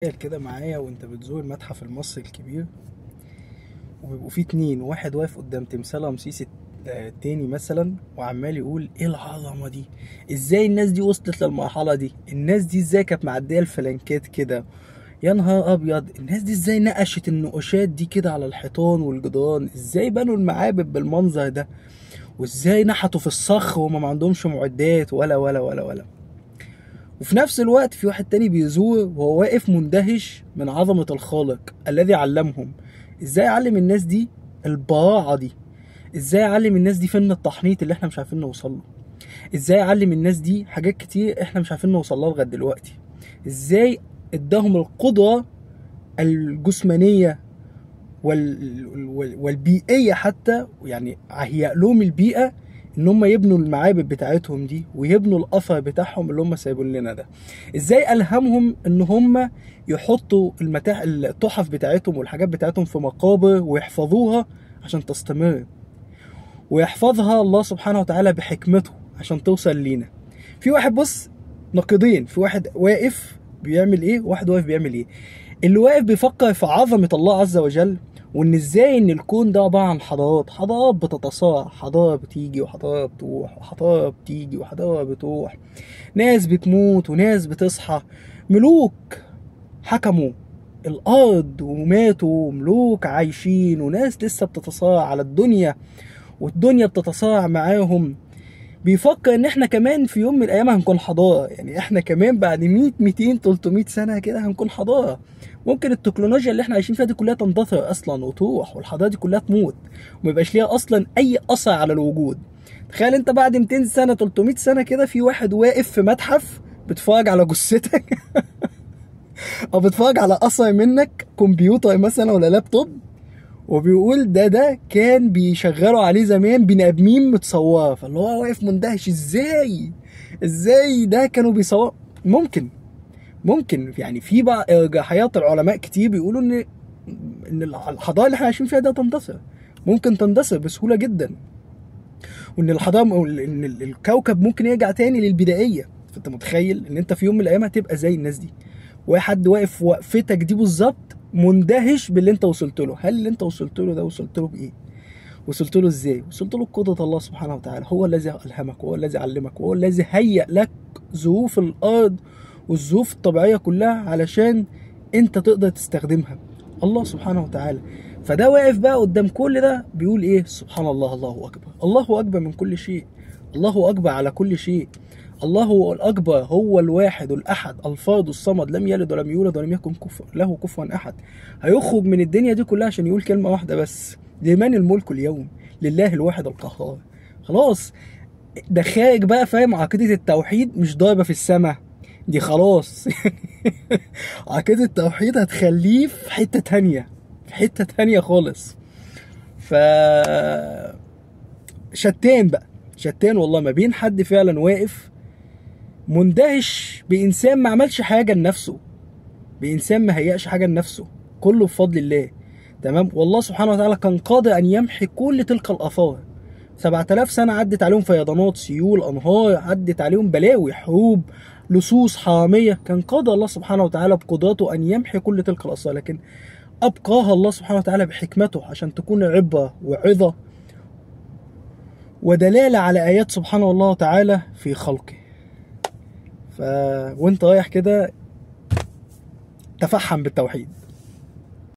تخيل كده معايا وانت بتزور المتحف المصري الكبير، وبيبقوا فيه اتنين، واحد واقف قدام تمثال رمسيس التاني مثلا وعمال يقول ايه العظمه دي، ازاي الناس دي وصلت للمرحله دي، الناس دي ازاي كانت معديه الفلانكات كده، يا نهار ابيض، الناس دي ازاي نقشت النقوشات دي كده على الحيطان والجدران، ازاي بنوا المعابد بالمنظر ده، وازاي نحتوا في الصخر وما عندهمش معدات ولا. وفي نفس الوقت في واحد تاني بيزور وهو واقف مندهش من عظمة الخالق الذي علمهم. ازاي علم الناس دي البراعة دي، ازاي علم الناس دي فن التحنيط اللي احنا مش عارفين نوصل له، ازاي علم الناس دي حاجات كتير احنا مش عارفين نوصل لها لغاية دلوقتي، ازاي اداهم القدرة الجسمانية والبيئية حتى، يعني هيأ لهم البيئة ان هم يبنوا المعابد بتاعتهم دي ويبنوا الاثر بتاعهم اللي هم سايبين لنا ده. ازاي الهمهم ان هم يحطوا التحف بتاعتهم والحاجات بتاعتهم في مقابر ويحفظوها عشان تستمر، ويحفظها الله سبحانه وتعالى بحكمته عشان توصل لينا. في واحد بص، نقيضين، في واحد واقف بيعمل ايه وواحد واقف بيعمل ايه. اللي واقف بيفكر في عظمة الله عز وجل، وان ازاي ان الكون ده عبارة عن حضارات بتتصارع، حضارة بتيجي وحضارة بتروح وحضارة بتيجي وحضارة بتروح، ناس بتموت وناس بتصحى، ملوك حكموا الارض وماتوا، ملوك عايشين وناس لسه بتتصارع على الدنيا والدنيا بتتصارع معاهم. بيفكر ان احنا كمان في يوم من الايام هنكون حضاره، يعني احنا كمان بعد 100 200 300 سنه كده هنكون حضاره. ممكن التكنولوجيا اللي احنا عايشين فيها دي كلها تندثر اصلا وتروح، والحضاره دي كلها تموت وما يبقاش ليها اصلا اي اثر على الوجود. تخيل انت بعد 200 سنه 300 سنه كده في واحد واقف في متحف بتتفرج على جثتك او بتتفرج على اثر منك، كمبيوتر مثلا ولا لابتوب، وبيقول ده كان بيشغلوا عليه زمان بني ادمين متصوره، فاللي هو واقف مندهش، ازاي ده كانوا بيصوروا. ممكن يعني في بقى حياة العلماء كتير بيقولوا ان الحضاره اللي احنا عايشين فيها ده تندثر، ممكن تندثر بسهوله جدا، وان الحضاره ان الكوكب ممكن يرجع تاني للبدائيه. فانت متخيل ان انت في يوم من الايام هتبقى زي الناس دي، واحد واقف وقفتك دي بالظبط مندهش باللي انت وصلت له. هل اللي انت وصلت له ده وصلت له بايه؟ وصلت له ازاي؟ وصلت له بقدرة الله سبحانه وتعالى، هو الذي ألهمك وهو الذي علمك وهو الذي هيأ لك ظروف الأرض والظروف الطبيعية كلها علشان انت تقدر تستخدمها، الله سبحانه وتعالى. فده واقف بقى قدام كل ده بيقول ايه؟ سبحان الله، الله أكبر، الله أكبر من كل شيء، الله أكبر على كل شيء، الله هو الأكبر، هو الواحد الأحد الفرد الصمد، لم يلد ولم يولد ولم يكن له كفوا أحد. هيخرج من الدنيا دي كلها عشان يقول كلمة واحدة بس: لمن الملك اليوم؟ لله الواحد القهار. خلاص، ده خارج بقى، فاهم؟ عقيدة التوحيد مش ضاربة في السماء دي خلاص عقيدة التوحيد هتخليه في حتة تانية، في حتة تانية خالص. ف شتان بقى، شتان والله، ما بين حد فعلا واقف مندهش بإنسان ما عملش حاجة لنفسه، بإنسان ما هيأش حاجة لنفسه، كله بفضل الله، تمام؟ والله سبحانه وتعالى كان قادر أن يمحي كل تلك الآثار. 7000 سنة عدت عليهم فيضانات، سيول، أنهار، عدت عليهم بلاوي، حروب، لصوص، حرامية، كان قادر الله سبحانه وتعالى بقدرته أن يمحي كل تلك الآثار، لكن أبقاها الله سبحانه وتعالى بحكمته عشان تكون عبرة وعظة ودلالة على آيات سبحانه الله تعالى في خلقه. وانت رايح كده تفحم بالتوحيد.